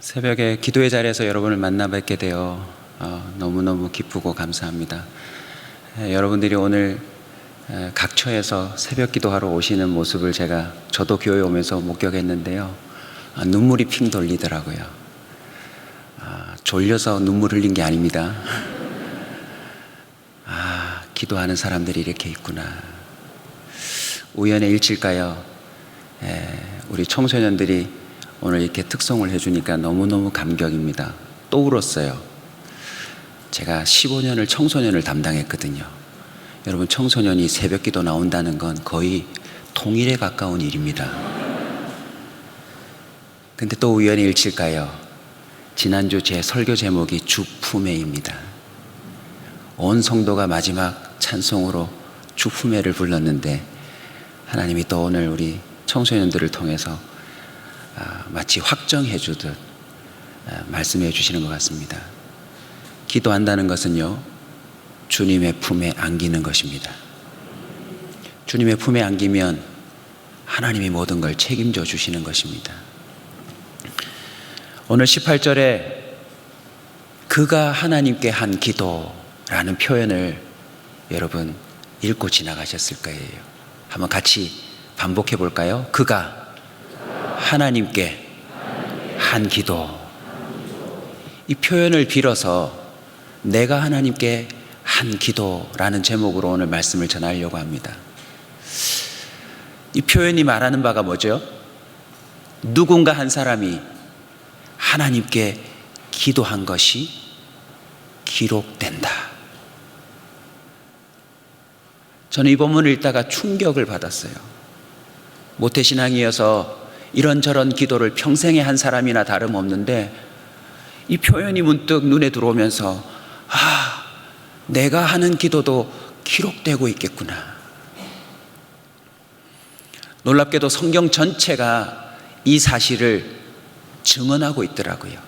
새벽에 기도의 자리에서 여러분을 만나 뵙게 되어 너무너무 기쁘고 감사합니다. 여러분들이 오늘 각처에서 새벽 기도하러 오시는 모습을 저도 교회 오면서 목격했는데요. 눈물이 핑 돌리더라고요. 졸려서 눈물 흘린 게 아닙니다. 기도하는 사람들이 이렇게 있구나. 우연의 일치일까요? 우리 청소년들이 오늘 이렇게 특송을 해주니까 너무너무 감격입니다. 또 울었어요. 제가 15년을 청소년을 담당했거든요. 여러분, 청소년이 새벽 기도 나온다는 건 거의 통일에 가까운 일입니다. 근데 또 우연의 일치일까요? 지난주 제 설교 제목이 주품회입니다. 온 성도가 마지막 찬송으로 주품회를 불렀는데 하나님이 또 오늘 우리 청소년들을 통해서 마치 확정해 주듯 말씀해 주시는 것 같습니다. 기도한다는 것은요, 주님의 품에 안기는 것입니다. 주님의 품에 안기면 하나님이 모든 걸 책임져 주시는 것입니다. 오늘 18절에 그가 하나님께 한 기도라는 표현을 여러분 읽고 지나가셨을 거예요. 한번 같이 반복해 볼까요? 그가 하나님께 한 기도. 이 표현을 빌어서 내가 하나님께 한 기도라는 제목으로 오늘 말씀을 전하려고 합니다. 이 표현이 말하는 바가 뭐죠? 누군가 한 사람이 하나님께 기도한 것이 기록된다. 저는 이 본문을 읽다가 충격을 받았어요. 모태신앙이어서 이런저런 기도를 평생에 한 사람이나 다름없는데 이 표현이 문득 눈에 들어오면서 내가 하는 기도도 기록되고 있겠구나. 놀랍게도 성경 전체가 이 사실을 증언하고 있더라고요.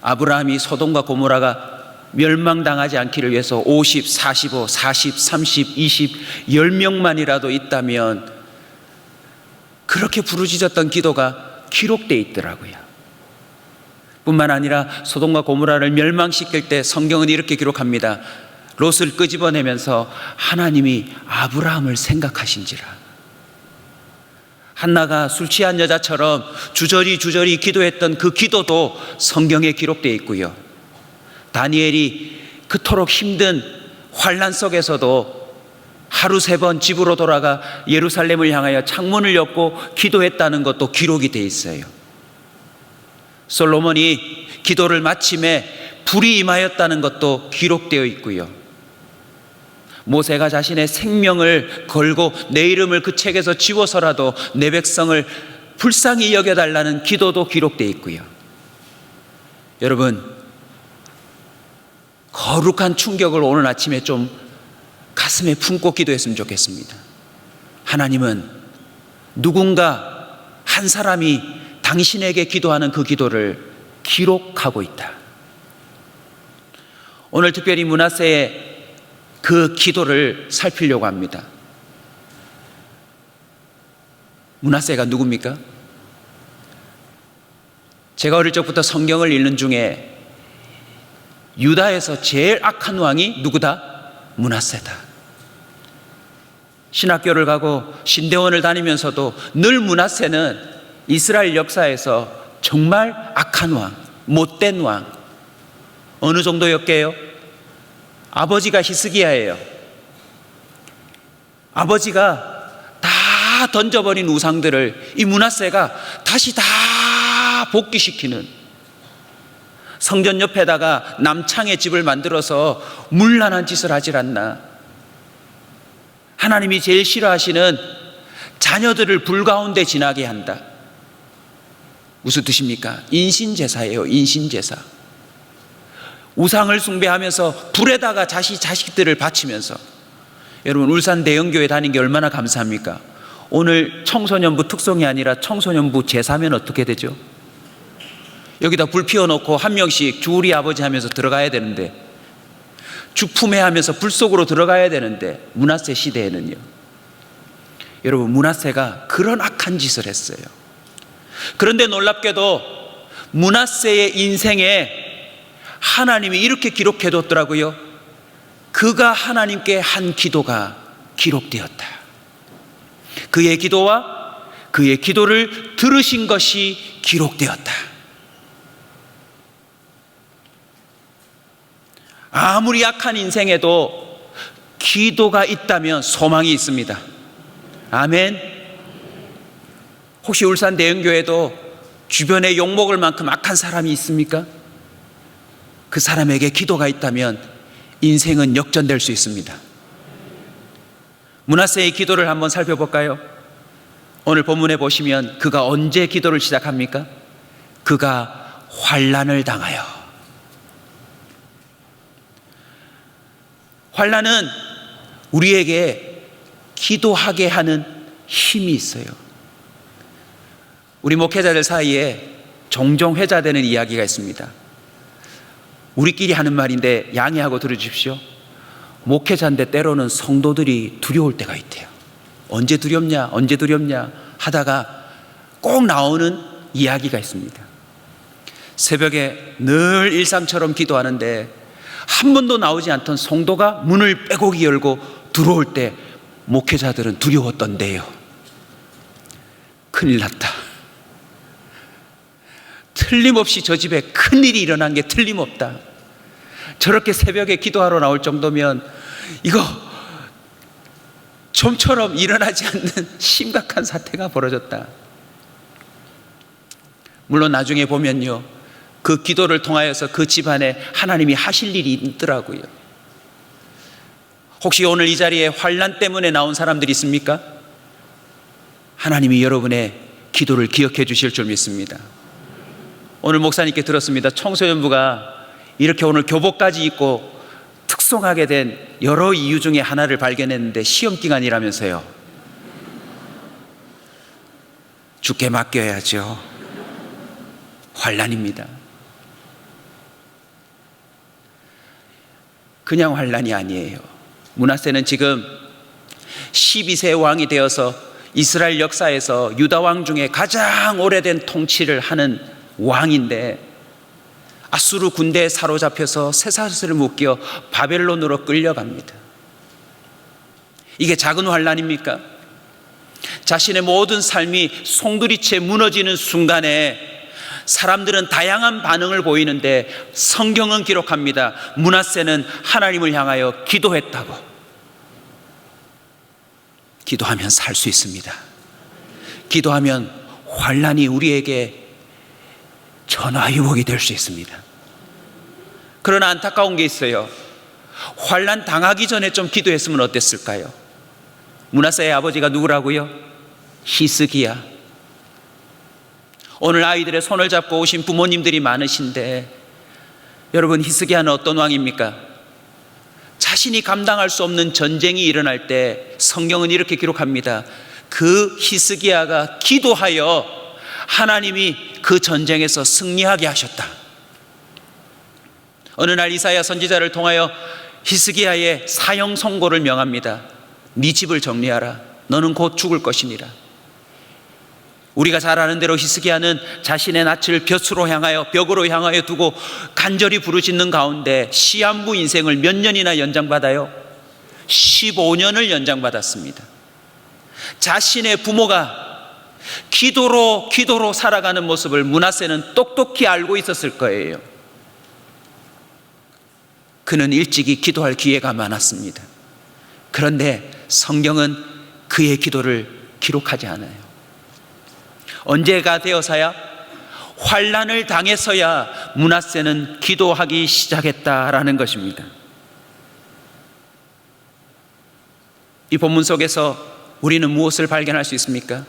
아브라함이 소돔과 고모라가 멸망당하지 않기를 위해서 50, 45, 40, 30, 20, 10명만이라도 있다면 그렇게 부르짖었던 기도가 기록되어 있더라고요. 뿐만 아니라 소돔과 고모라를 멸망시킬 때 성경은 이렇게 기록합니다. 롯을 끄집어내면서 하나님이 아브라함을 생각하신지라. 한나가 술 취한 여자처럼 주저리 기도했던 그 기도도 성경에 기록되어 있고요. 다니엘이 그토록 힘든 환난 속에서도 하루 3번 집으로 돌아가 예루살렘을 향하여 창문을 엽고 기도했다는 것도 기록이 되어 있어요. 솔로몬이 기도를 마침에 불이 임하였다는 것도 기록되어 있고요. 모세가 자신의 생명을 걸고 내 이름을 그 책에서 지워서라도 내 백성을 불쌍히 여겨달라는 기도도 기록되어 있고요. 여러분, 거룩한 충격을 오늘 아침에 좀 가슴에 품고 기도했으면 좋겠습니다. 하나님은 누군가 한 사람이 당신에게 기도하는 그 기도를 기록하고 있다. 오늘 특별히 므낫세의 그 기도를 살피려고 합니다. 므낫세가 누굽니까? 제가 어릴 적부터 성경을 읽는 중에 유다에서 제일 악한 왕이 누구다? 므낫세다. 신학교를 가고 신대원을 다니면서도 늘 므낫세는 이스라엘 역사에서 정말 악한 왕, 못된 왕. 어느 정도였게요? 아버지가 히스기야예요. 아버지가 다 던져버린 우상들을 이 므낫세가 다시 다 복귀시키는, 성전 옆에다가 남창의 집을 만들어서 문란한 짓을 하질 않나. 하나님이 제일 싫어하시는 자녀들을 불 가운데 지나게 한다. 무슨 뜻입니까? 인신제사예요. 인신제사. 우상을 숭배하면서 불에다가 자식들을 바치면서. 여러분, 울산 대형교회 다닌 게 얼마나 감사합니까? 오늘 청소년부 특송이 아니라 청소년부 제사면 어떻게 되죠? 여기다 불 피워놓고 한 명씩 주 우리 아버지 하면서 들어가야 되는데, 주품회 하면서 불 속으로 들어가야 되는데, 므낫세 시대에는요, 여러분, 므낫세가 그런 악한 짓을 했어요. 그런데 놀랍게도 므낫세의 인생에 하나님이 이렇게 기록해뒀더라고요. 그가 하나님께 한 기도가 기록되었다. 그의 기도와 그의 기도를 들으신 것이 기록되었다. 아무리 약한 인생에도 기도가 있다면 소망이 있습니다. 아멘. 혹시 울산 대형교회도 주변에 욕먹을 만큼 악한 사람이 있습니까? 그 사람에게 기도가 있다면 인생은 역전될 수 있습니다. 므낫세의 기도를 한번 살펴볼까요? 오늘 본문에 보시면 그가 언제 기도를 시작합니까? 그가 환난을 당하여. 환난은 우리에게 기도하게 하는 힘이 있어요. 우리 목회자들 사이에 종종 회자되는 이야기가 있습니다. 우리끼리 하는 말인데 양해하고 들어주십시오. 목회자인데 때로는 성도들이 두려울 때가 있대요. 언제 두렵냐 언제 두렵냐 하다가 꼭 나오는 이야기가 있습니다. 새벽에 늘 일상처럼 기도하는데 한 번도 나오지 않던 성도가 문을 빼곡히 열고 들어올 때 목회자들은 두려웠던데요. 큰일 났다. 틀림없이 저 집에 큰일이 일어난 게 틀림없다. 저렇게 새벽에 기도하러 나올 정도면 이거 좀처럼 일어나지 않는 심각한 사태가 벌어졌다. 물론 나중에 보면요, 그 기도를 통하여서 그 집안에 하나님이 하실 일이 있더라고요. 혹시 오늘 이 자리에 환난 때문에 나온 사람들이 있습니까? 하나님이 여러분의 기도를 기억해 주실 줄 믿습니다. 오늘 목사님께 들었습니다. 청소년부가 이렇게 오늘 교복까지 입고 특송하게 된 여러 이유 중에 하나를 발견했는데 시험 기간이라면서요. 주께 맡겨야죠. 환난입니다. 그냥 환난이 아니에요. 므낫세는 지금 12세 왕이 되어서 이스라엘 역사에서 유다 왕 중에 가장 오래된 통치를 하는 왕인데 아수르 군대에 사로잡혀서 쇠사슬을 묶여 바벨론으로 끌려갑니다. 이게 작은 환난입니까? 자신의 모든 삶이 송두리째 무너지는 순간에 사람들은 다양한 반응을 보이는데 성경은 기록합니다. 므낫세는 하나님을 향하여 기도했다고. 기도하면 살 수 있습니다. 기도하면 환난이 우리에게 전화위복이 될 수 있습니다. 그러나 안타까운 게 있어요. 환난 당하기 전에 좀 기도했으면 어땠을까요? 므낫세의 아버지가 누구라고요? 히스기야. 오늘 아이들의 손을 잡고 오신 부모님들이 많으신데 여러분, 히스기야는 어떤 왕입니까? 자신이 감당할 수 없는 전쟁이 일어날 때 성경은 이렇게 기록합니다. 그 히스기야가 기도하여 하나님이 그 전쟁에서 승리하게 하셨다. 어느 날 이사야 선지자를 통하여 히스기야의 사형 선고를 명합니다. 네 집을 정리하라. 너는 곧 죽을 것이니라. 우리가 잘 아는 대로 히스기야는 자신의 낯을 벽으로 향하여 두고 간절히 부르짖는 가운데 시한부 인생을 몇 년이나 연장받아요? 15년을 연장받았습니다. 자신의 부모가 기도로 살아가는 모습을 므낫세는 똑똑히 알고 있었을 거예요. 그는 일찍이 기도할 기회가 많았습니다. 그런데 성경은 그의 기도를 기록하지 않아요. 언제가 되어서야? 환난을 당해서야 므낫세는 기도하기 시작했다라는 것입니다. 이 본문 속에서 우리는 무엇을 발견할 수 있습니까?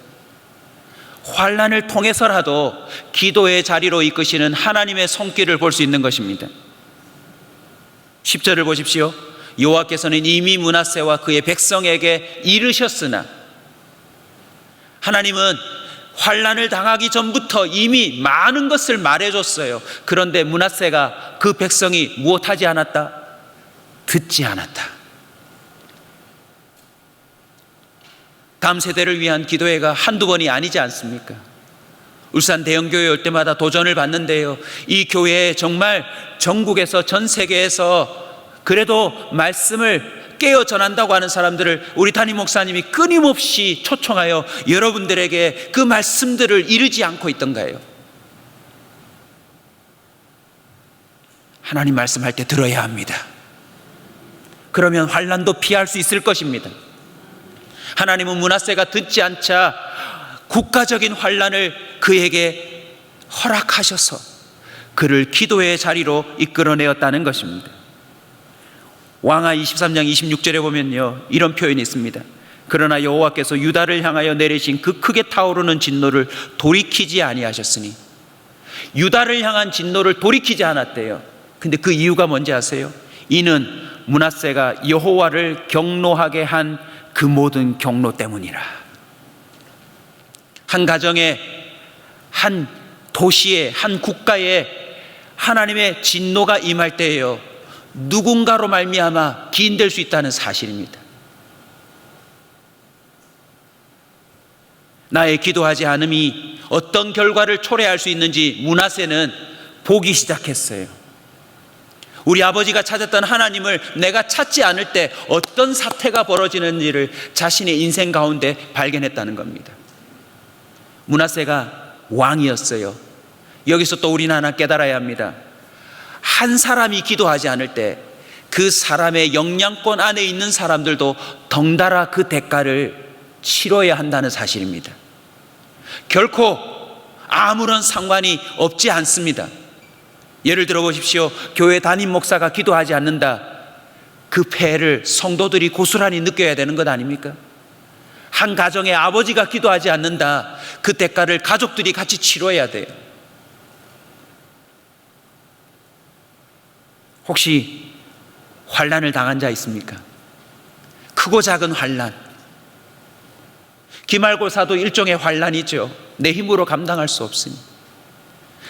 환난을 통해서라도 기도의 자리로 이끄시는 하나님의 손길을 볼 수 있는 것입니다. 10절을 보십시오. 여호와께서는 이미 므낫세와 그의 백성에게 이르셨으나, 하나님은 환난을 당하기 전부터 이미 많은 것을 말해줬어요. 그런데 므낫세가 그 백성이 무엇하지 않았다? 듣지 않았다. 다음 세대를 위한 기도회가 한두 번이 아니지 않습니까? 울산 대형교회 올 때마다 도전을 받는데요, 이 교회에 정말 전국에서 전 세계에서 그래도 말씀을 깨어 전한다고 하는 사람들을 우리 담임 목사님이 끊임없이 초청하여 여러분들에게 그 말씀들을 이르지 않고 있던가요? 하나님 말씀할 때 들어야 합니다. 그러면 환난도 피할 수 있을 것입니다. 하나님은 므낫세가 듣지 않자 국가적인 환난을 그에게 허락하셔서 그를 기도의 자리로 이끌어내었다는 것입니다. 왕하 23장 26절에 보면요, 이런 표현이 있습니다. 그러나 여호와께서 유다를 향하여 내리신 그 크게 타오르는 진노를 돌이키지 아니하셨으니, 유다를 향한 진노를 돌이키지 않았대요. 근데 그 이유가 뭔지 아세요? 이는 므낫세가 여호와를 경노하게 한 그 모든 경로 때문이라. 한 가정에, 한 도시에, 한 국가에 하나님의 진노가 임할 때에요, 누군가로 말미암아 기인될 수 있다는 사실입니다. 나의 기도하지 않음이 어떤 결과를 초래할 수 있는지 므낫세는 보기 시작했어요. 우리 아버지가 찾았던 하나님을 내가 찾지 않을 때 어떤 사태가 벌어지는지를 자신의 인생 가운데 발견했다는 겁니다. 므낫세가 왕이었어요. 여기서 또 우리는 하나 깨달아야 합니다. 한 사람이 기도하지 않을 때 그 사람의 영향권 안에 있는 사람들도 덩달아 그 대가를 치러야 한다는 사실입니다. 결코 아무런 상관이 없지 않습니다. 예를 들어 보십시오. 교회 담임 목사가 기도하지 않는다. 그 폐해를 성도들이 고스란히 느껴야 되는 것 아닙니까? 한 가정의 아버지가 기도하지 않는다. 그 대가를 가족들이 같이 치러야 돼요. 혹시 환난을 당한 자 있습니까? 크고 작은 환난. 기말고사도 일종의 환난이죠. 내 힘으로 감당할 수 없으니.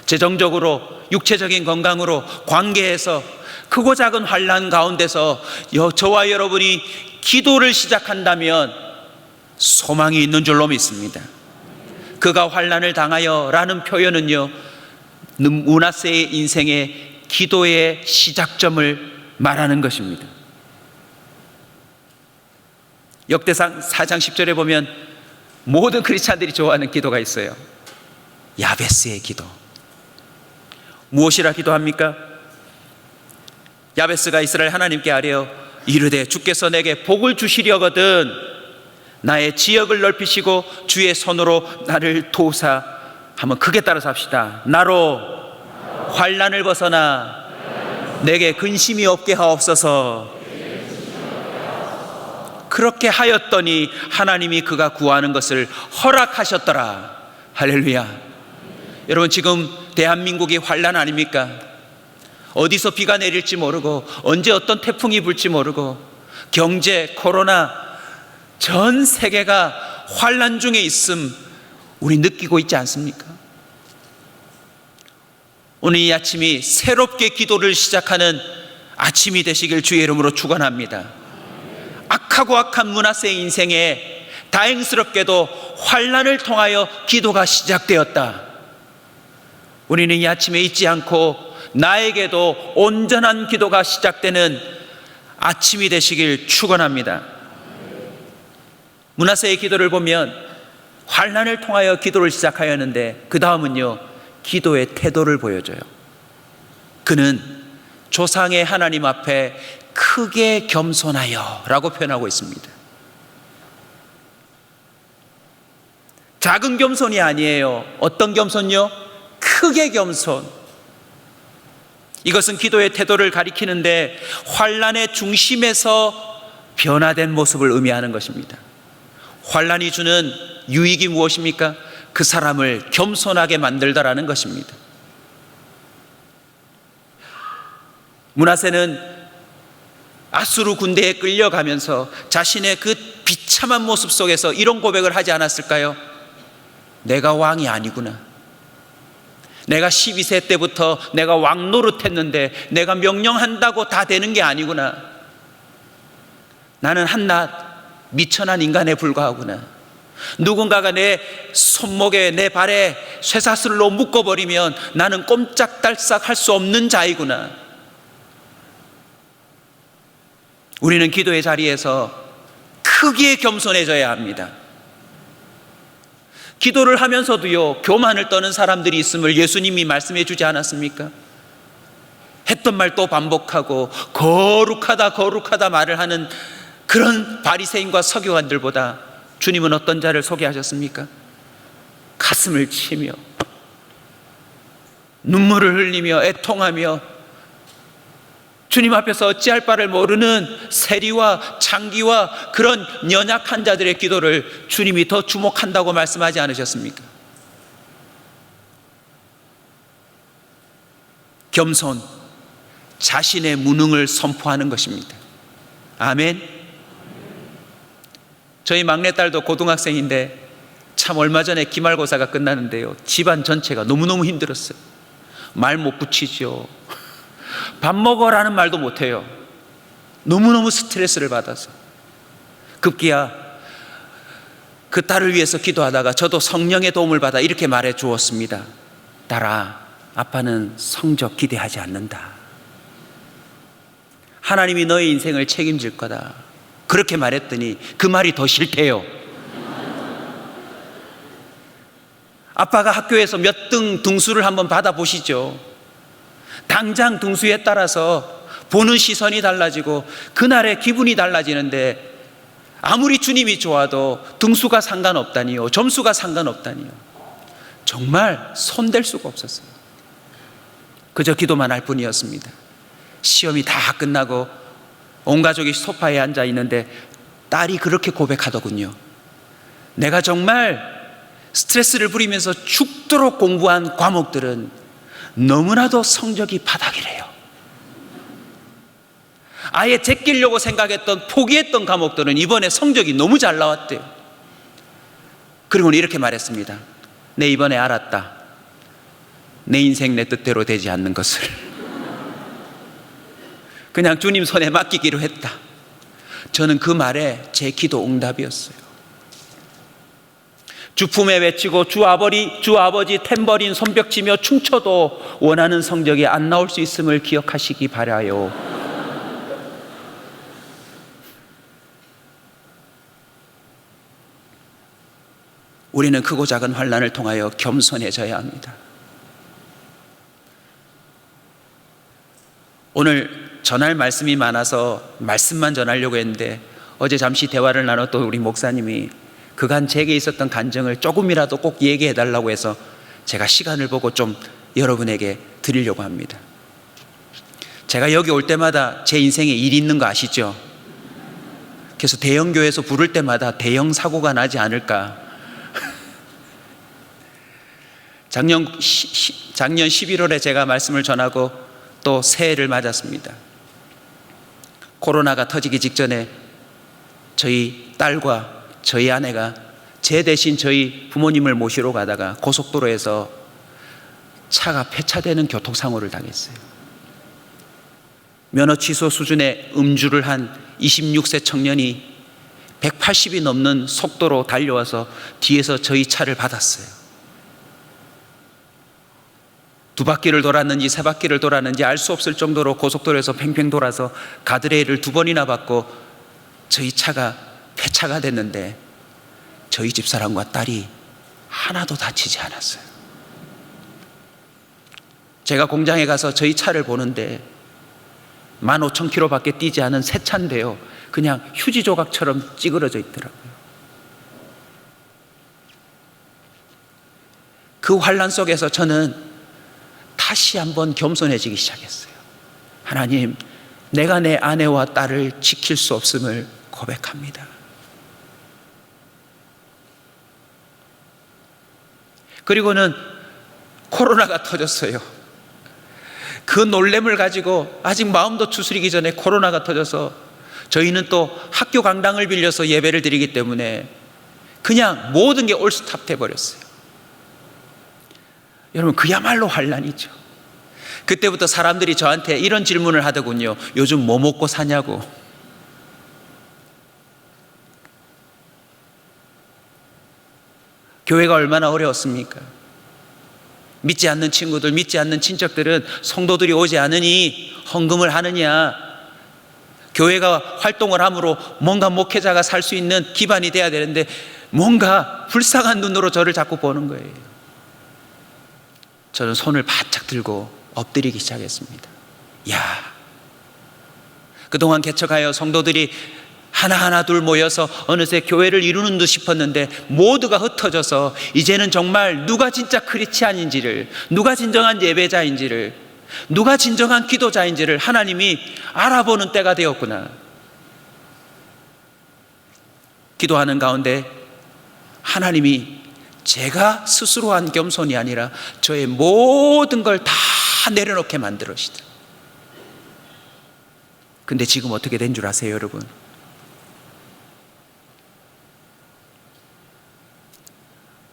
재정적으로, 육체적인 건강으로, 관계에서 크고 작은 환난 가운데서 저와 여러분이 기도를 시작한다면 소망이 있는 줄로 믿습니다. 그가 환난을 당하여 라는 표현은요, 므낫세의 인생의 기도의 시작점을 말하는 것입니다. 역대상 4장 10절에 보면 모든 크리스찬들이 좋아하는 기도가 있어요. 야베스의 기도. 무엇이라 기도합니까? 야베스가 이스라엘 하나님께 아뢰어 이르되 주께서 내게 복을 주시려거든 나의 지역을 넓히시고 주의 손으로 나를 도우사. 한번 크게 따라서 합시다. 나로 환난을 벗어나 내게 근심이 없게 하옵소서. 그렇게 하였더니 하나님이 그가 구하는 것을 허락하셨더라. 할렐루야. 여러분, 지금 대한민국이 환난 아닙니까? 어디서 비가 내릴지 모르고 언제 어떤 태풍이 불지 모르고 경제, 코로나, 전 세계가 환난 중에 있음 우리 느끼고 있지 않습니까? 오늘 이 아침이 새롭게 기도를 시작하는 아침이 되시길 주의 이름으로 축원합니다. 악하고 악한 므낫세의 인생에 다행스럽게도 환난을 통하여 기도가 시작되었다. 우리는 이 아침에 잊지 않고 나에게도 온전한 기도가 시작되는 아침이 되시길 축원합니다. 므낫세의 기도를 보면 환난을 통하여 기도를 시작하였는데 그 다음은요, 기도의 태도를 보여줘요. 그는 조상의 하나님 앞에 크게 겸손하여 라고 표현하고 있습니다. 작은 겸손이 아니에요. 어떤 겸손요? 크게 겸손. 이것은 기도의 태도를 가리키는데 환난의 중심에서 변화된 모습을 의미하는 것입니다. 환난이 주는 유익이 무엇입니까? 그 사람을 겸손하게 만들다라는 것입니다. 므낫세는 아수르 군대에 끌려가면서 자신의 그 비참한 모습 속에서 이런 고백을 하지 않았을까요? 내가 왕이 아니구나. 내가 12세 때부터 내가 왕 노릇했는데 내가 명령한다고 다 되는 게 아니구나. 나는 한낱 미천한 인간에 불과하구나. 누군가가 내 손목에 내 발에 쇠사슬로 묶어버리면 나는 꼼짝달싹 할 수 없는 자이구나. 우리는 기도의 자리에서 크게 겸손해져야 합니다. 기도를 하면서도요, 교만을 떠는 사람들이 있음을 예수님이 말씀해 주지 않았습니까? 했던 말 또 반복하고 거룩하다 거룩하다 말을 하는 그런 바리새인과 서기관들보다 주님은 어떤 자를 소개하셨습니까? 가슴을 치며 눈물을 흘리며 애통하며 주님 앞에서 어찌할 바를 모르는 세리와 창기와 그런 연약한 자들의 기도를 주님이 더 주목한다고 말씀하지 않으셨습니까? 겸손, 자신의 무능을 선포하는 것입니다. 아멘. 저희 막내딸도 고등학생인데 참 얼마 전에 기말고사가 끝나는데요, 집안 전체가 너무너무 힘들었어요. 말 못 붙이죠. 밥 먹어라는 말도 못해요. 너무너무 스트레스를 받아서. 급기야 그 딸을 위해서 기도하다가 저도 성령의 도움을 받아 이렇게 말해 주었습니다. 딸아, 아빠는 성적 기대하지 않는다. 하나님이 너의 인생을 책임질 거다. 그렇게 말했더니 그 말이 더 싫대요. 아빠가 학교에서 몇 등 등수를 한번 받아보시죠. 당장 등수에 따라서 보는 시선이 달라지고 그날의 기분이 달라지는데, 아무리 주님이 좋아도 등수가 상관없다니요, 점수가 상관없다니요. 정말 손댈 수가 없었어요. 그저 기도만 할 뿐이었습니다. 시험이 다 끝나고 온 가족이 소파에 앉아 있는데 딸이 그렇게 고백하더군요. 내가 정말 스트레스를 부리면서 죽도록 공부한 과목들은 너무나도 성적이 바닥이래요. 아예 제끼려고 생각했던, 포기했던 과목들은 이번에 성적이 너무 잘 나왔대요. 그리고는 이렇게 말했습니다. 내 이번에 알았다. 내 인생 내 뜻대로 되지 않는 것을. 그냥 주님 손에 맡기기로 했다. 저는 그 말에 제 기도 응답이었어요. 주품에 외치고 주 아버지 탬버린 손뼉치며 춤춰도 원하는 성적이 안 나올 수 있음을 기억하시기 바라요. 우리는 크고 작은 환난을 통하여 겸손해져야 합니다. 오늘 전할 말씀이 많아서 말씀만 전하려고 했는데, 어제 잠시 대화를 나눴던 우리 목사님이 그간 제게 있었던 간증을 조금이라도 꼭 얘기해 달라고 해서 제가 시간을 보고 좀 여러분에게 드리려고 합니다. 제가 여기 올 때마다 제 인생에 일이 있는 거 아시죠? 그래서 대형교회에서 부를 때마다 대형 사고가 나지 않을까. 작년 11월에 제가 말씀을 전하고 또 새해를 맞았습니다. 코로나가 터지기 직전에 저희 딸과 저희 아내가 제 대신 저희 부모님을 모시러 가다가 고속도로에서 차가 폐차되는 교통사고를 당했어요. 면허 취소 수준의 음주를 한 26세 청년이 180이 넘는 속도로 달려와서 뒤에서 저희 차를 받았어요. 두 바퀴를 돌았는지 세 바퀴를 돌았는지 알 수 없을 정도로 고속도로에서 팽팽 돌아서 가드레일을 2번이나 받고 저희 차가 폐차가 됐는데 저희 집사람과 딸이 하나도 다치지 않았어요. 제가 공장에 가서 저희 차를 보는데 15,000km밖에 뛰지 않은 새 차인데요, 그냥 휴지 조각처럼 찌그러져 있더라고요. 그 환난 속에서 저는 다시 한번 겸손해지기 시작했어요. 하나님, 내가 내 아내와 딸을 지킬 수 없음을 고백합니다. 그리고는 코로나가 터졌어요. 그 놀램을 가지고 아직 마음도 추스리기 전에 코로나가 터져서 저희는 또 학교 강당을 빌려서 예배를 드리기 때문에 그냥 모든 게 올스탑 돼버렸어요. 여러분, 그야말로 환난이죠. 그때부터 사람들이 저한테 이런 질문을 하더군요. 요즘 뭐 먹고 사냐고. 교회가 얼마나 어려웠습니까? 믿지 않는 친구들, 믿지 않는 친척들은 성도들이 오지 않으니 헌금을 하느냐, 교회가 활동을 함으로 뭔가 목회자가 살 수 있는 기반이 돼야 되는데 뭔가 불쌍한 눈으로 저를 자꾸 보는 거예요. 저는 손을 바짝 들고 엎드리기 시작했습니다. 그동안 개척하여 성도들이 하나하나 둘 모여서 어느새 교회를 이루는 듯 싶었는데 모두가 흩어져서 이제는 정말 누가 진짜 크리스찬인지를, 누가 진정한 예배자인지를, 누가 진정한 기도자인지를 하나님이 알아보는 때가 되었구나. 기도하는 가운데 하나님이 제가 스스로 한 겸손이 아니라 저의 모든 걸 다 내려놓게 만들으시다. 근데 지금 어떻게 된 줄 아세요, 여러분?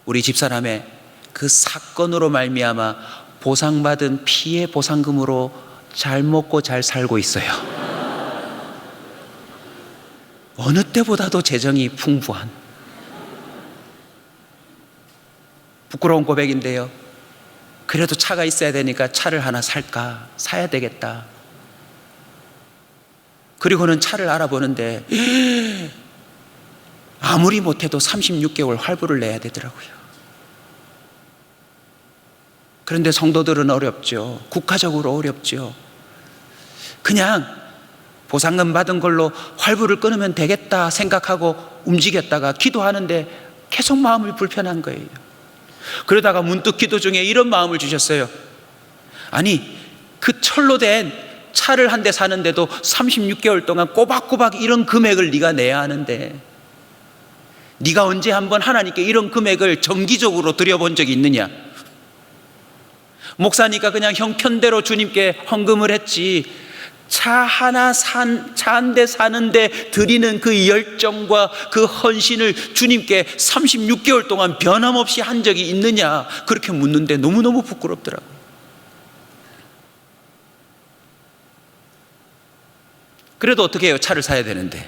우리 집사람의 그 사건으로 말미암아 보상받은 피해 보상금으로 잘 먹고 잘 살고 있어요. 어느 때보다도 재정이 풍부한, 부끄러운 고백인데요, 그래도 차가 있어야 되니까 차를 하나 살까, 사야 되겠다. 그리고는 차를 알아보는데 아무리 못해도 36개월 할부를 내야 되더라고요. 그런데 성도들은 어렵죠. 국가적으로 어렵죠. 그냥 보상금 받은 걸로 할부를 끊으면 되겠다 생각하고 움직였다가 기도하는데 계속 마음이 불편한 거예요. 그러다가 문득 기도 중에 이런 마음을 주셨어요. 아니, 그 철로 된 차를 한 대 사는데도 36개월 동안 꼬박꼬박 이런 금액을 네가 내야 하는데 네가 언제 한번 하나님께 이런 금액을 정기적으로 드려본 적이 있느냐? 목사니까 그냥 형편대로 주님께 헌금을 했지, 차 한 대 사는데 드리는 그 열정과 그 헌신을 주님께 36개월 동안 변함없이 한 적이 있느냐, 그렇게 묻는데 너무너무 부끄럽더라고요. 그래도 어떻게 해요? 차를 사야 되는데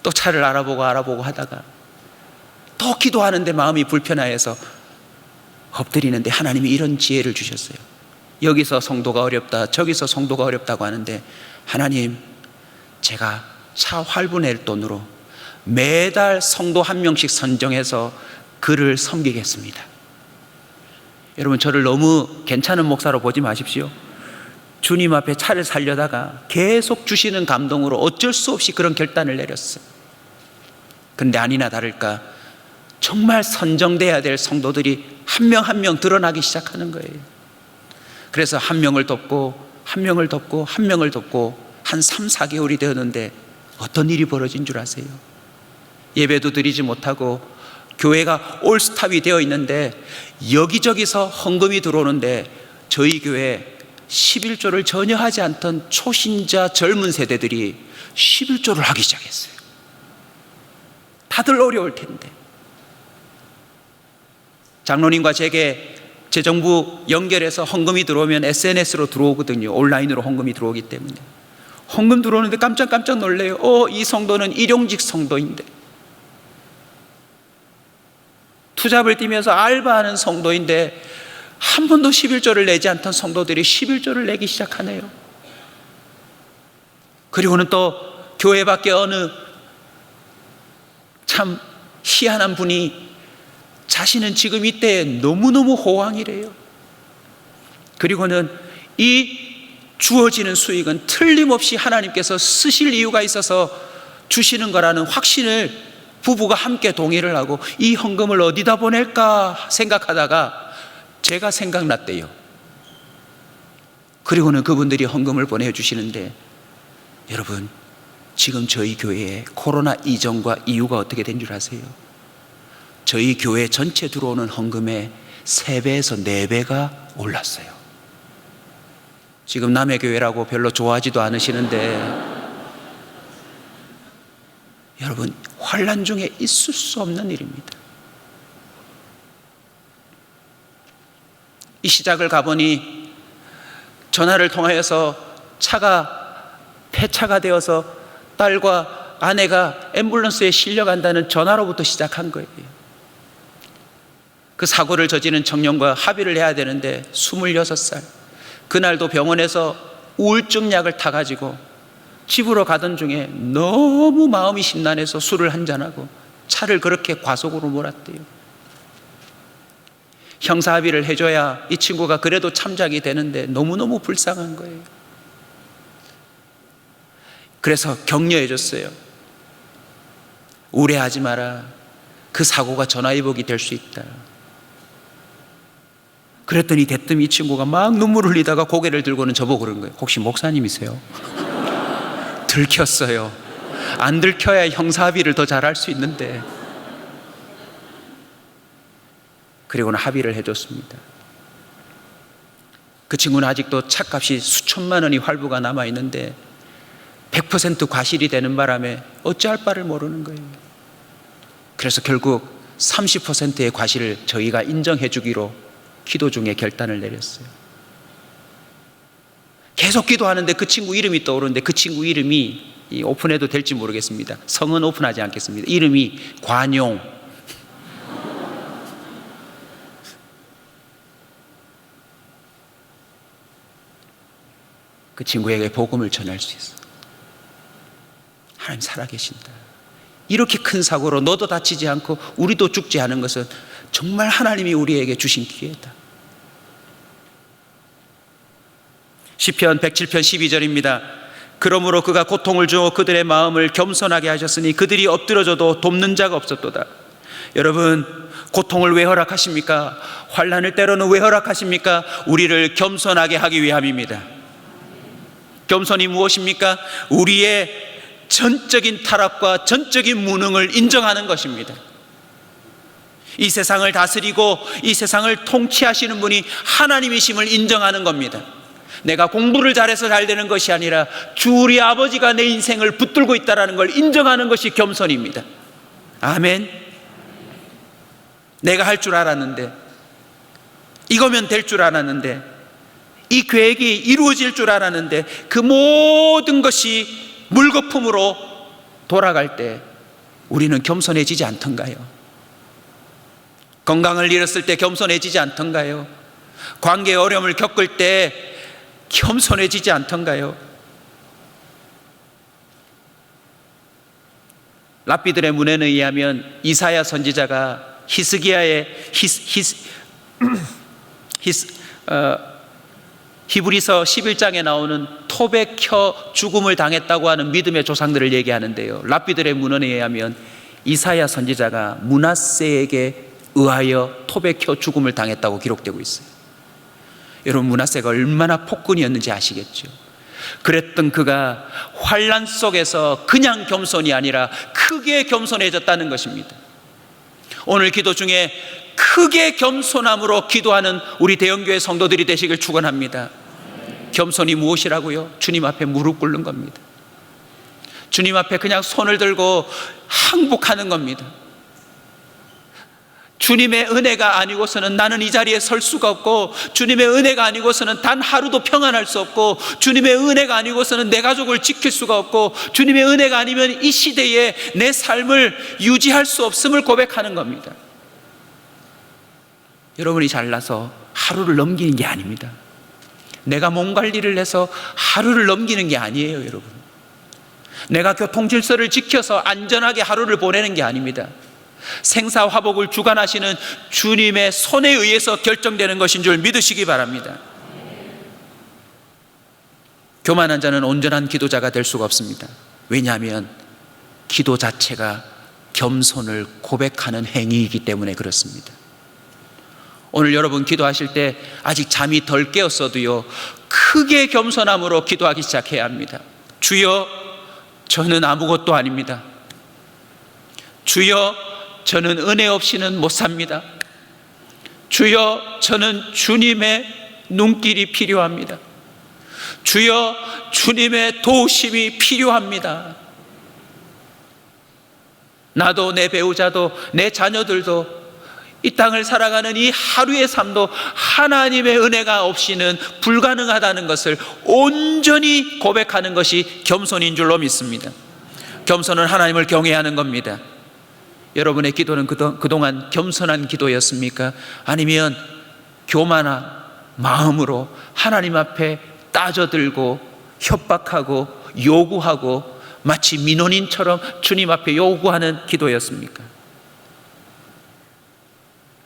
또 차를 알아보고 하다가 또 기도하는데 마음이 불편해서 엎드리는데 하나님이 이런 지혜를 주셨어요. 여기서 성도가 어렵다, 저기서 성도가 어렵다고 하는데 하나님, 제가 차 할부 낼 돈으로 매달 성도 한 명씩 선정해서 그를 섬기겠습니다. 여러분, 저를 너무 괜찮은 목사로 보지 마십시오. 주님 앞에 차를 살려다가 계속 주시는 감동으로 어쩔 수 없이 그런 결단을 내렸어요. 그런데 아니나 다를까 정말 선정돼야 될 성도들이 한 명 한 명 드러나기 시작하는 거예요. 그래서 한 명을 돕고 한 명을 돕고 한 명을 돕고 한 3, 4개월이 되었는데 어떤 일이 벌어진 줄 아세요? 예배도 드리지 못하고 교회가 올스탑이 되어 있는데 여기저기서 헌금이 들어오는데 저희 교회 11조를 전혀 하지 않던 초신자 젊은 세대들이 11조를 하기 시작했어요. 다들 어려울 텐데. 장로님과 제게 재정부 연결해서 헌금이 들어오면 SNS로 들어오거든요. 온라인으로 헌금이 들어오기 때문에. 헌금 들어오는데 깜짝 놀래요. 이 성도는 일용직 성도인데, 투잡을 뛰면서 알바하는 성도인데 한 번도 11조를 내지 않던 성도들이 11조를 내기 시작하네요. 그리고는 또 교회 밖에 어느 참 희한한 분이 자신은 지금 이때에 너무너무 호황이래요. 그리고는 이 주어지는 수익은 틀림없이 하나님께서 쓰실 이유가 있어서 주시는 거라는 확신을 부부가 함께 동의를 하고 이 헌금을 어디다 보낼까 생각하다가 제가 생각났대요. 그리고는 그분들이 헌금을 보내주시는데, 여러분, 지금 저희 교회에 코로나 이전과 이후가 어떻게 된 줄 아세요? 저희 교회 전체 들어오는 헌금의 3배에서 4배가 올랐어요. 지금 남의 교회라고 별로 좋아하지도 않으시는데, 여러분, 환난 중에 있을 수 없는 일입니다. 이 시작을 가보니 전화를 통하여서 차가 폐차가 되어서 딸과 아내가 앰뷸런스에 실려간다는 전화로부터 시작한 거예요. 그 사고를 저지른 청년과 합의를 해야 되는데 26살. 그날도 병원에서 우울증 약을 타가지고 집으로 가던 중에 너무 마음이 심란해서 술을 한잔하고 차를 그렇게 과속으로 몰았대요. 형사 합의를 해줘야 이 친구가 그래도 참작이 되는데 너무너무 불쌍한 거예요. 그래서 격려해 줬어요. 우려하지 마라. 그 사고가 전화위복이 될 수 있다. 그랬더니 대뜸 이 친구가 막 눈물을 흘리다가 고개를 들고는 저보고 그런 거예요. 혹시 목사님이세요? 들켰어요. 안 들켜야 형사 합의를 더 잘할 수 있는데. 그리고는 합의를 해줬습니다. 그 친구는 아직도 차값이 수천만 원이 활부가 남아있는데 100% 과실이 되는 바람에 어찌할 바를 모르는 거예요. 그래서 결국 30%의 과실을 저희가 인정해 주기로 기도 중에 결단을 내렸어요. 계속 기도하는데 그 친구 이름이 떠오르는데 그 친구 이름이 오픈해도 될지 모르겠습니다. 성은 오픈하지 않겠습니다. 이름이 관용. 그 친구에게 복음을 전할 수 있어. 하나님 살아계신다. 이렇게 큰 사고로 너도 다치지 않고 우리도 죽지 않은 것은 정말 하나님이 우리에게 주신 기회다. 시편 107편 12절입니다. 그러므로 그가 고통을 주어 그들의 마음을 겸손하게 하셨으니 그들이 엎드러져도 돕는 자가 없었도다. 여러분, 고통을 왜 허락하십니까? 환난을 때로는 왜 허락하십니까? 우리를 겸손하게 하기 위함입니다. 겸손이 무엇입니까? 우리의 전적인 타락과 전적인 무능을 인정하는 것입니다. 이 세상을 다스리고 이 세상을 통치하시는 분이 하나님이심을 인정하는 겁니다. 내가 공부를 잘해서 잘 되는 것이 아니라 주 우리 아버지가 내 인생을 붙들고 있다는 걸 인정하는 것이 겸손입니다. 아멘. 내가 할 줄 알았는데, 이거면 될 줄 알았는데, 이 계획이 이루어질 줄 알았는데 그 모든 것이 물거품으로 돌아갈 때 우리는 겸손해지지 않던가요? 건강을 잃었을 때 겸손해지지 않던가요? 관계의 어려움을 겪을 때 겸손해지지 않던가요? 랍비들의 문헌에 의하면 이사야 선지자가 히스기야의 히브리서 11장에 나오는 토백혀 죽음을 당했다고 하는 믿음의 조상들을 얘기하는데요, 랍비들의 문헌에 의하면 이사야 선지자가 므낫세에게 의하여 토백혀 죽음을 당했다고 기록되고 있어요. 여러분, 므낫세가 얼마나 폭군이었는지 아시겠죠? 그랬던 그가 환난 속에서 그냥 겸손이 아니라 크게 겸손해졌다는 것입니다. 오늘 기도 중에 크게 겸손함으로 기도하는 우리 대형교회 성도들이 되시길 축원합니다. 겸손이 무엇이라고요? 주님 앞에 무릎 꿇는 겁니다. 주님 앞에 그냥 손을 들고 항복하는 겁니다. 주님의 은혜가 아니고서는 나는 이 자리에 설 수가 없고, 주님의 은혜가 아니고서는 단 하루도 평안할 수 없고, 주님의 은혜가 아니고서는 내 가족을 지킬 수가 없고, 주님의 은혜가 아니면 이 시대에 내 삶을 유지할 수 없음을 고백하는 겁니다. 여러분이 잘나서 하루를 넘기는 게 아닙니다. 내가 몸 관리를 해서 하루를 넘기는 게 아니에요, 여러분. 내가 교통 질서를 지켜서 안전하게 하루를 보내는 게 아닙니다. 생사화복을 주관하시는 주님의 손에 의해서 결정되는 것인 줄 믿으시기 바랍니다. 교만한 자는 온전한 기도자가 될 수가 없습니다. 왜냐하면 기도 자체가 겸손을 고백하는 행위이기 때문에 그렇습니다. 오늘 여러분 기도하실 때 아직 잠이 덜 깨었어도요, 크게 겸손함으로 기도하기 시작해야 합니다. 주여, 저는 아무것도 아닙니다. 주여, 저는 은혜 없이는 못 삽니다. 주여, 저는 주님의 눈길이 필요합니다. 주여, 주님의 도우심이 필요합니다. 나도 내 배우자도 내 자녀들도 이 땅을 살아가는 이 하루의 삶도 하나님의 은혜가 없이는 불가능하다는 것을 온전히 고백하는 것이 겸손인 줄로 믿습니다. 겸손은 하나님을 경외하는 겁니다. 여러분의 기도는 그동안 겸손한 기도였습니까? 아니면 교만한 마음으로 하나님 앞에 따져들고 협박하고 요구하고 마치 민원인처럼 주님 앞에 요구하는 기도였습니까?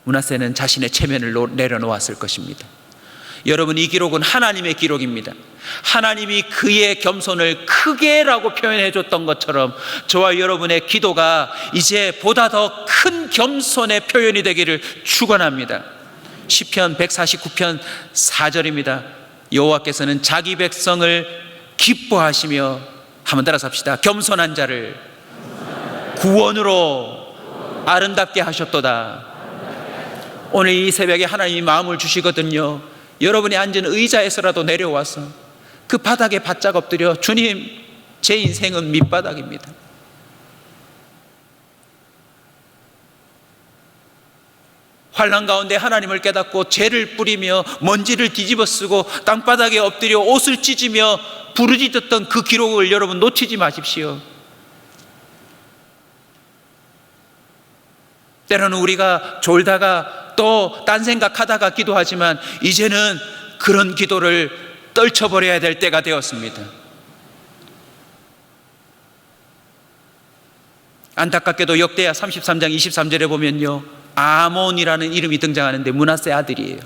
므낫세는 자신의 체면을 내려놓았을 것입니다. 여러분, 이 기록은 하나님의 기록입니다. 하나님이 그의 겸손을 크게라고 표현해 줬던 것처럼 저와 여러분의 기도가 이제 보다 더 큰 겸손의 표현이 되기를 축원합니다. 시편 149편 4절입니다. 여호와께서는 자기 백성을 기뻐하시며, 한번 따라서 합시다. 겸손한 자를 구원으로 아름답게 하셨도다. 오늘 이 새벽에 하나님이 마음을 주시거든요. 여러분이 앉은 의자에서라도 내려와서 그 바닥에 바짝 엎드려, 주님, 제 인생은 밑바닥입니다. 환난 가운데 하나님을 깨닫고 죄를 뿌리며 먼지를 뒤집어 쓰고 땅바닥에 엎드려 옷을 찢으며 부르짖었던 그 기록을 여러분 놓치지 마십시오. 때로는 우리가 졸다가 또 딴 생각하다가 기도하지만 이제는 그런 기도를 떨쳐버려야 될 때가 되었습니다. 안타깝게도 역대하 33장 23절에 보면요, 아몬이라는 이름이 등장하는데 므낫세 아들이에요.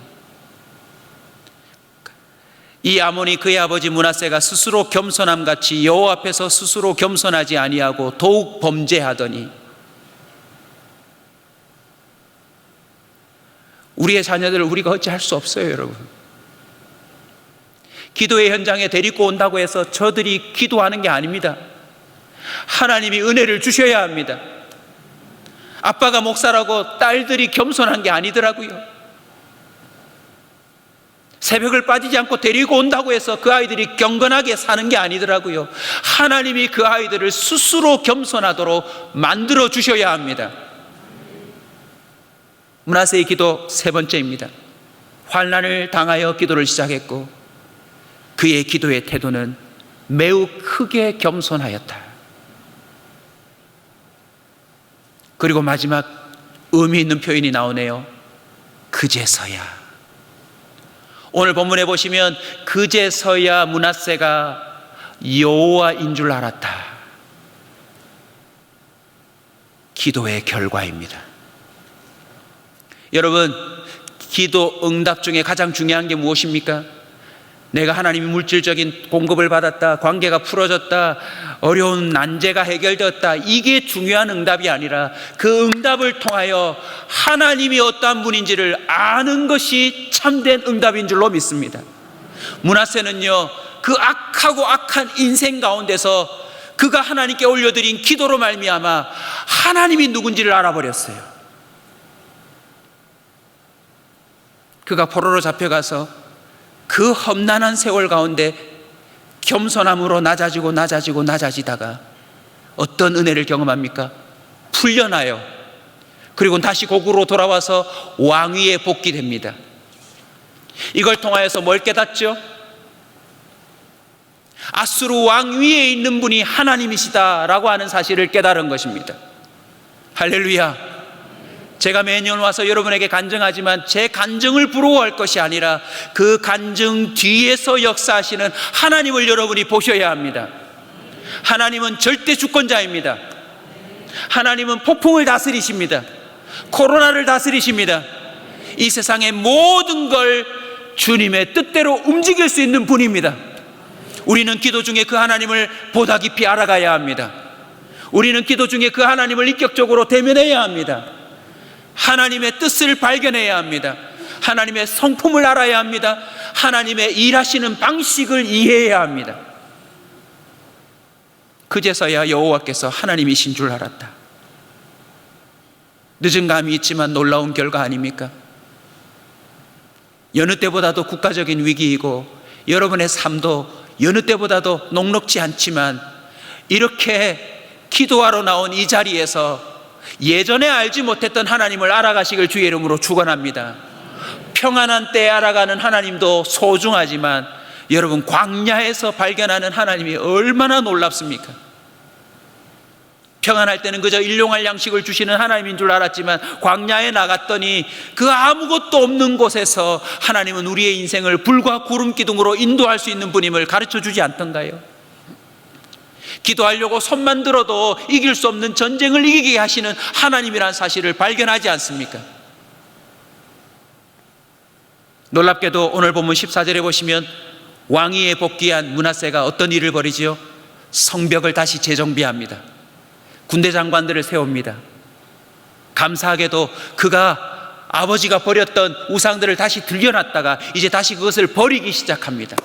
이 아몬이 그의 아버지 므낫세가 스스로 겸손함같이 여호와 앞에서 스스로 겸손하지 아니하고 더욱 범죄하더니, 우리의 자녀들을 우리가 어찌할 수 없어요, 여러분. 기도의 현장에 데리고 온다고 해서 저들이 기도하는 게 아닙니다. 하나님이 은혜를 주셔야 합니다. 아빠가 목사라고 딸들이 겸손한 게 아니더라고요. 새벽을 빠지지 않고 데리고 온다고 해서 그 아이들이 경건하게 사는 게 아니더라고요. 하나님이 그 아이들을 스스로 겸손하도록 만들어 주셔야 합니다. 므낫세의 기도 세 번째입니다. 환난을 당하여 기도를 시작했고 그의 기도의 태도는 매우 크게 겸손하였다. 그리고 마지막 의미 있는 표현이 나오네요. 그제서야. 오늘 본문에 보시면 그제서야 므낫세가 여호와인 줄 알았다. 기도의 결과입니다. 여러분, 기도 응답 중에 가장 중요한 게 무엇입니까? 내가 하나님의 물질적인 공급을 받았다, 관계가 풀어졌다, 어려운 난제가 해결되었다, 이게 중요한 응답이 아니라 그 응답을 통하여 하나님이 어떠한 분인지를 아는 것이 참된 응답인 줄로 믿습니다. 므낫세는요, 그 악하고 악한 인생 가운데서 그가 하나님께 올려드린 기도로 말미암아 하나님이 누군지를 알아버렸어요. 그가 포로로 잡혀가서 그 험난한 세월 가운데 겸손함으로 낮아지다가 어떤 은혜를 경험합니까? 풀려나요. 그리고 다시 고국으로 돌아와서 왕위에 복귀됩니다. 이걸 통하여서 뭘 깨닫죠? 아수르 왕위에 있는 분이 하나님이시다라고 하는 사실을 깨달은 것입니다. 할렐루야. 제가 매년 와서 여러분에게 간증하지만 제 간증을 부러워할 것이 아니라 그 간증 뒤에서 역사하시는 하나님을 여러분이 보셔야 합니다. 하나님은 절대 주권자입니다. 하나님은 폭풍을 다스리십니다. 코로나를 다스리십니다. 이 세상의 모든 걸 주님의 뜻대로 움직일 수 있는 분입니다. 우리는 기도 중에 그 하나님을 보다 깊이 알아가야 합니다. 우리는 기도 중에 그 하나님을 인격적으로 대면해야 합니다. 하나님의 뜻을 발견해야 합니다. 하나님의 성품을 알아야 합니다. 하나님의 일하시는 방식을 이해해야 합니다. 그제서야 여호와께서 하나님이신 줄 알았다. 늦은 감이 있지만 놀라운 결과 아닙니까? 여느 때보다도 국가적인 위기이고 여러분의 삶도 여느 때보다도 녹록지 않지만 이렇게 기도하러 나온 이 자리에서 예전에 알지 못했던 하나님을 알아가시길 주의 이름으로 축원합니다. 평안한 때에 알아가는 하나님도 소중하지만 여러분, 광야에서 발견하는 하나님이 얼마나 놀랍습니까? 평안할 때는 그저 일용할 양식을 주시는 하나님인 줄 알았지만 광야에 나갔더니 그 아무것도 없는 곳에서 하나님은 우리의 인생을 불과 구름 기둥으로 인도할 수 있는 분임을 가르쳐 주지 않던가요? 기도하려고 손만 들어도 이길 수 없는 전쟁을 이기게 하시는 하나님이라는 사실을 발견하지 않습니까? 놀랍게도 오늘 본문 14절에 보시면 왕위에 복귀한 므낫세가 어떤 일을 벌이지요? 성벽을 다시 재정비합니다. 군대 장관들을 세웁니다. 감사하게도 그가 아버지가 버렸던 우상들을 다시 들여놨다가 이제 다시 그것을 버리기 시작합니다.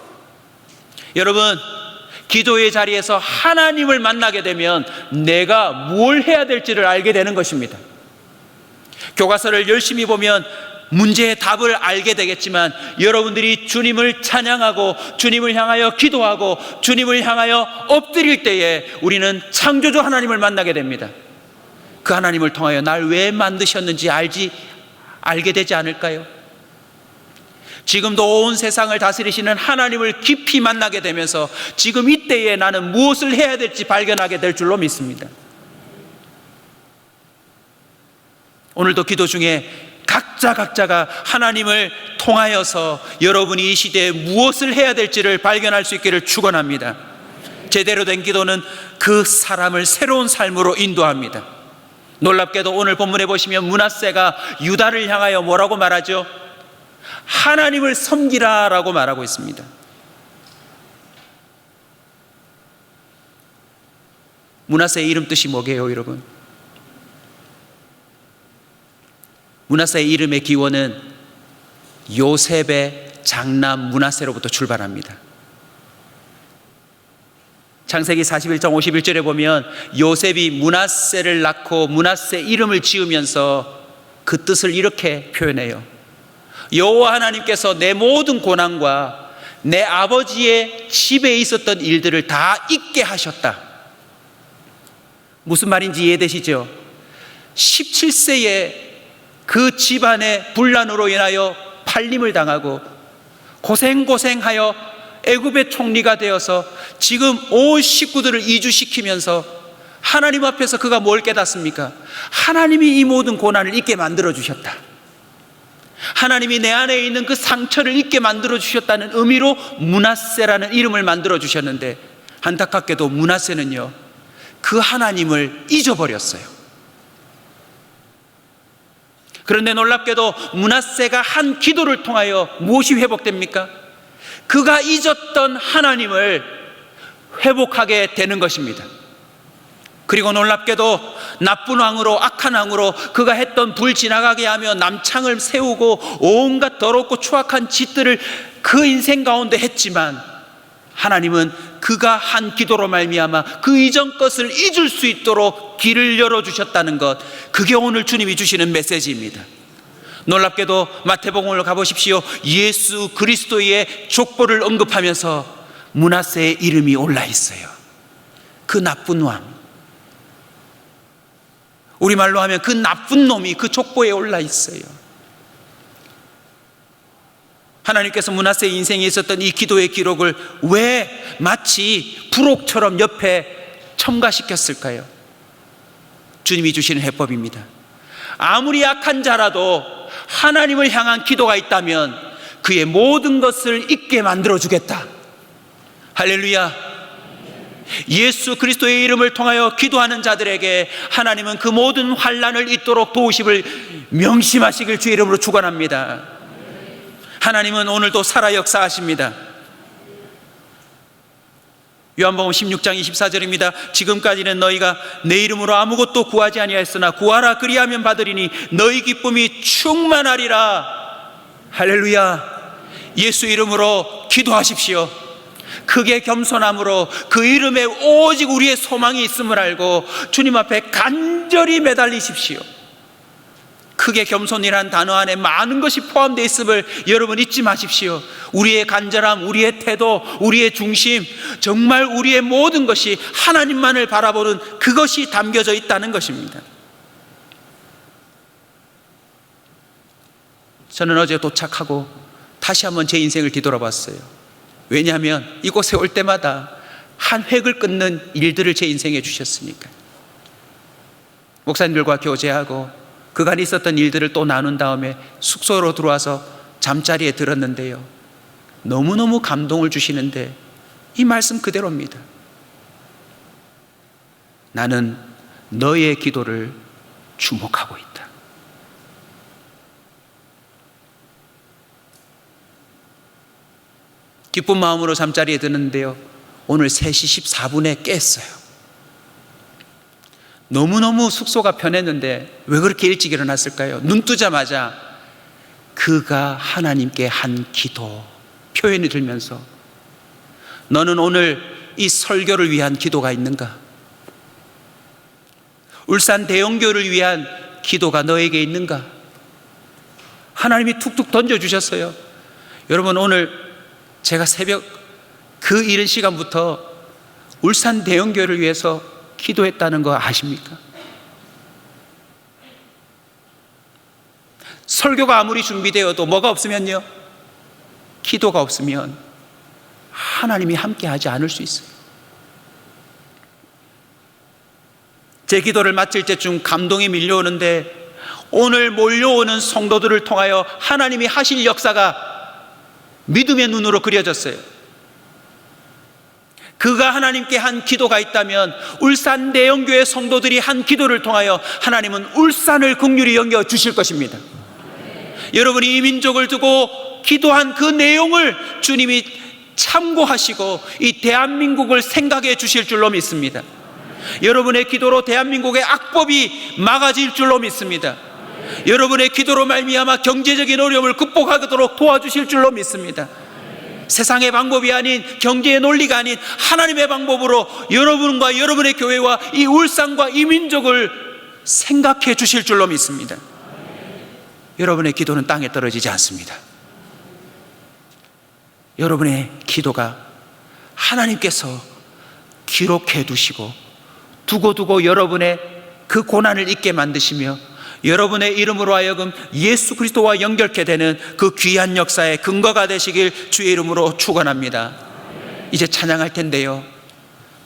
여러분, 기도의 자리에서 하나님을 만나게 되면 내가 뭘 해야 될지를 알게 되는 것입니다. 교과서를 열심히 보면 문제의 답을 알게 되겠지만 여러분들이 주님을 찬양하고 주님을 향하여 기도하고 주님을 향하여 엎드릴 때에 우리는 창조주 하나님을 만나게 됩니다. 그 하나님을 통하여 날 왜 만드셨는지 알게 되지 않을까요? 지금도 온 세상을 다스리시는 하나님을 깊이 만나게 되면서 지금 이때에 나는 무엇을 해야 될지 발견하게 될 줄로 믿습니다. 오늘도 기도 중에 각자가 하나님을 통하여서 여러분이 이 시대에 무엇을 해야 될지를 발견할 수 있기를 축원합니다. 제대로 된 기도는 그 사람을 새로운 삶으로 인도합니다. 놀랍게도 오늘 본문에 보시면 므낫세가 유다를 향하여 뭐라고 말하죠? 하나님을 섬기라라고 말하고 있습니다. 므낫세의 이름 뜻이 뭐게요, 여러분? 므낫세의 이름의 기원은 요셉의 장남 므낫세로부터 출발합니다. 창세기 41장 51절에 보면 요셉이 므낫세를 낳고 므낫세 이름을 지으면서 그 뜻을 이렇게 표현해요. 여호와 하나님께서 내 모든 고난과 내 아버지의 집에 있었던 일들을 다 잊게 하셨다. 무슨 말인지 이해되시죠? 17세에 그 집안의 분란으로 인하여 팔림을 당하고 고생하여 애굽의 총리가 되어서 지금 온 식구들을 이주시키면서 하나님 앞에서 그가 뭘 깨닫습니까? 하나님이 이 모든 고난을 잊게 만들어 주셨다. 하나님이 내 안에 있는 그 상처를 잊게 만들어 주셨다는 의미로 므낫세라는 이름을 만들어 주셨는데 안타깝게도 므낫세는요 그 하나님을 잊어버렸어요. 그런데 놀랍게도 므낫세가 한 기도를 통하여 무엇이 회복됩니까? 그가 잊었던 하나님을 회복하게 되는 것입니다. 그리고 놀랍게도 나쁜 왕으로 악한 왕으로 그가 했던 불 지나가게 하며 남창을 세우고 온갖 더럽고 추악한 짓들을 그 인생 가운데 했지만 하나님은 그가 한 기도로 말미암아 그 이전 것을 잊을 수 있도록 길을 열어주셨다는 것, 그게 오늘 주님이 주시는 메시지입니다. 놀랍게도 마태복음으로 가보십시오. 예수 그리스도의 족보를 언급하면서 므낫세의 이름이 올라 있어요. 그 나쁜 왕, 우리말로 하면 그 나쁜 놈이 그 족보에 올라 있어요. 하나님께서 므낫세의 인생에 있었던 이 기도의 기록을 왜 마치 부록처럼 옆에 첨가시켰을까요? 주님이 주시는 해법입니다. 아무리 약한 자라도 하나님을 향한 기도가 있다면 그의 모든 것을 잊게 만들어주겠다. 할렐루야. 예수 그리스도의 이름을 통하여 기도하는 자들에게 하나님은 그 모든 환난을 잊도록 도우심을 명심하시길 주의 이름으로 축원합니다. 하나님은 오늘도 살아 역사하십니다. 요한복음 16장 24절입니다. 지금까지는 너희가 내 이름으로 아무것도 구하지 아니하였으나 구하라 그리하면 받으리니 너희 기쁨이 충만하리라. 할렐루야. 예수 이름으로 기도하십시오. 크게 겸손함으로 그 이름에 오직 우리의 소망이 있음을 알고 주님 앞에 간절히 매달리십시오. 크게 겸손이란 단어 안에 많은 것이 포함되어 있음을 여러분 잊지 마십시오. 우리의 간절함, 우리의 태도, 우리의 중심, 정말 우리의 모든 것이 하나님만을 바라보는 그것이 담겨져 있다는 것입니다. 저는 어제 도착하고 다시 한번 제 인생을 뒤돌아봤어요. 왜냐하면 이곳에 올 때마다 한 획을 끊는 일들을 제 인생에 주셨으니까. 목사님들과 교제하고 그간 있었던 일들을 또 나눈 다음에 숙소로 들어와서 잠자리에 들었는데요, 너무너무 감동을 주시는데 이 말씀 그대로입니다. 나는 너의 기도를 주목하고 있다. 기쁜 마음으로 잠자리에 드는데요, 오늘 3시 14분에 깼어요. 너무너무 숙소가 편했는데 왜 그렇게 일찍 일어났을까요? 눈 뜨자마자 그가 하나님께 한 기도 표현이 들면서, 너는 오늘 이 설교를 위한 기도가 있는가? 울산 대형교를 위한 기도가 너에게 있는가? 하나님이 툭툭 던져주셨어요. 여러분, 오늘 제가 새벽 그 이른 시간부터 울산 대형교를 위해서 기도했다는 거 아십니까? 설교가 아무리 준비되어도 뭐가 없으면요, 기도가 없으면 하나님이 함께 하지 않을 수 있어요. 제 기도를 마칠 때쯤 감동이 밀려오는데 오늘 몰려오는 성도들을 통하여 하나님이 하실 역사가 믿음의 눈으로 그려졌어요. 그가 하나님께 한 기도가 있다면 울산 대형교회 성도들이 한 기도를 통하여 하나님은 울산을 긍휼히 여겨 주실 것입니다. 여러분이 이 민족을 두고 기도한 그 내용을 주님이 참고하시고 이 대한민국을 생각해 주실 줄로 믿습니다. 여러분의 기도로 대한민국의 악법이 막아질 줄로 믿습니다. 여러분의 기도로 말미암아 경제적인 어려움을 극복하도록 도와주실 줄로 믿습니다. 세상의 방법이 아닌, 경제의 논리가 아닌 하나님의 방법으로 여러분과 여러분의 교회와 이 울산과 이 민족을 생각해 주실 줄로 믿습니다. 여러분의 기도는 땅에 떨어지지 않습니다. 여러분의 기도가 하나님께서 기록해 두시고 두고두고 여러분의 그 고난을 잊게 만드시며 여러분의 이름으로 하여금 예수 그리스도와 연결케 되는 그 귀한 역사의 근거가 되시길 주의 이름으로 축원합니다. 이제 찬양할 텐데요,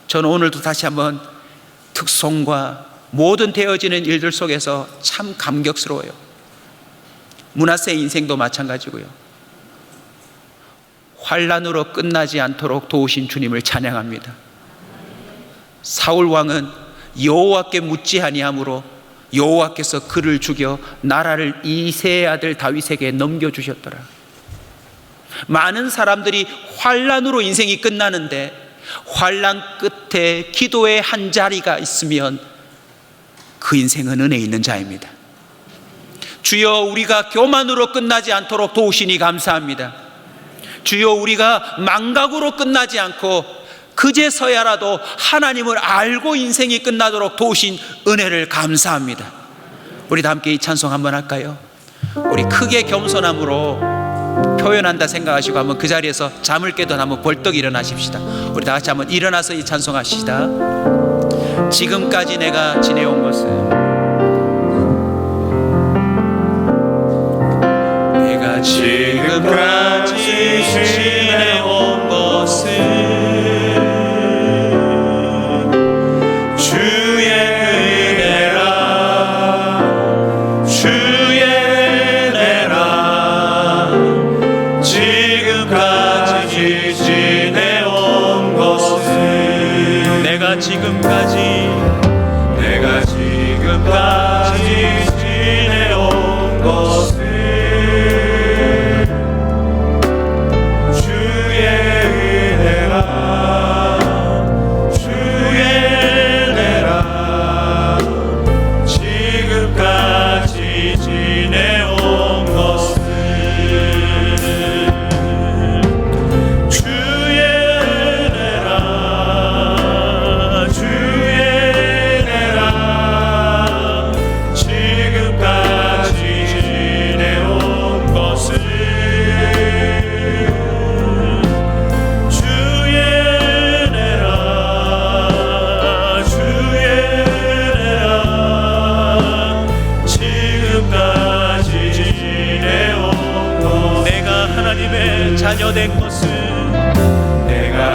저는 오늘도 다시 한번 특송과 모든 되어지는 일들 속에서 참 감격스러워요. 문하세 인생도 마찬가지고요, 환난으로 끝나지 않도록 도우신 주님을 찬양합니다. 사울 왕은 여호와께 묻지 아니함으로 여호와께서 그를 죽여 나라를 이새의 아들 다윗에게 넘겨주셨더라. 많은 사람들이 환난으로 인생이 끝나는데 환난 끝에 기도의 한 자리가 있으면 그 인생은 은혜 있는 자입니다. 주여, 우리가 교만으로 끝나지 않도록 도우시니 감사합니다. 주여, 우리가 망각으로 끝나지 않고 그제서야라도 하나님을 알고 인생이 끝나도록 도우신 은혜를 감사합니다. 우리 다 함께 이 찬송 한번 할까요? 우리 크게 겸손함으로 표현한다 생각하시고 한번 그 자리에서 잠을 깨던 한번 벌떡 일어나십시다. 우리 다 같이 한번 일어나서 이 찬송하시다. 지금까지 내가 지내온 것은, 내가 지금까지 지내온 것은 내가 지금까지 지내온 것은 주의 은혜라, 주의 은혜라. 지금까지 지내온 것은 주의 은혜라, 주의 자녀된 것은, 내가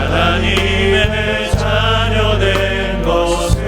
하나님의 자녀된 것은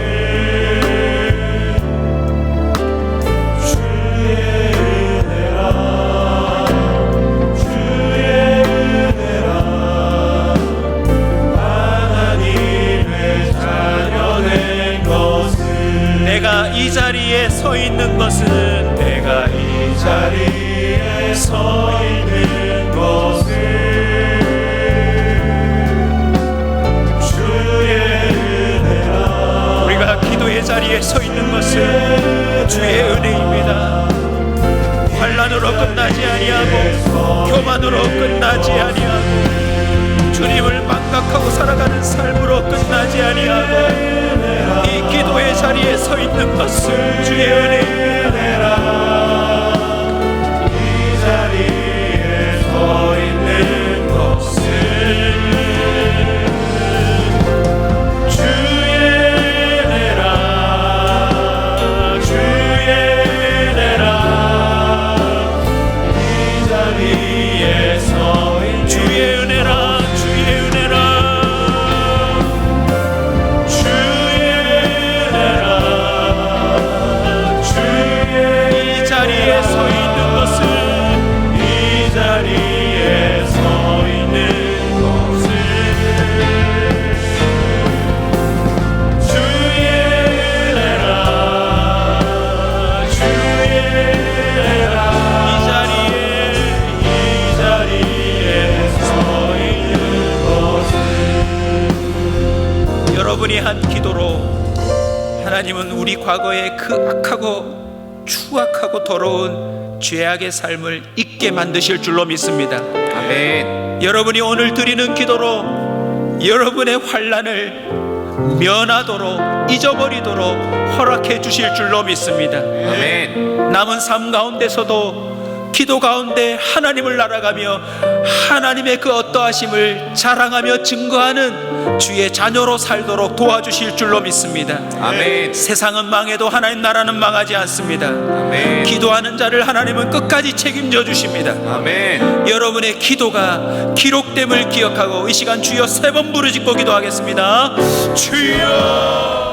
끝나지 아니하고 주님을 망각하고 살아가는 삶으로 끝나지 아니하고 이 기도의 자리에 서 있는 것을 주의 은혜입니다. 이 자리에 서 있는 것을 여러분이 한 기도로 하나님은 우리 과거의 그 악하고 추악하고 더러운 죄악의 삶을 잊게 만드실 줄로 믿습니다. 아멘. 여러분이 오늘 드리는 기도로 여러분의 환난을 면하도록 잊어버리도록 허락해 주실 줄로 믿습니다. 아멘. 남은 삶 가운데서도 기도 가운데 하나님을 날아가며 하나님의 그 어떠하심을 자랑하며 증거하는 주의 자녀로 살도록 도와주실 줄로 믿습니다. 아멘. 세상은 망해도 하나님 나라는 망하지 않습니다. 아멘. 기도하는 자를 하나님은 끝까지 책임져 주십니다. 아멘. 여러분의 기도가 기록됨을 기억하고 이 시간 주여 3번 부르짖고 기도하겠습니다. 주여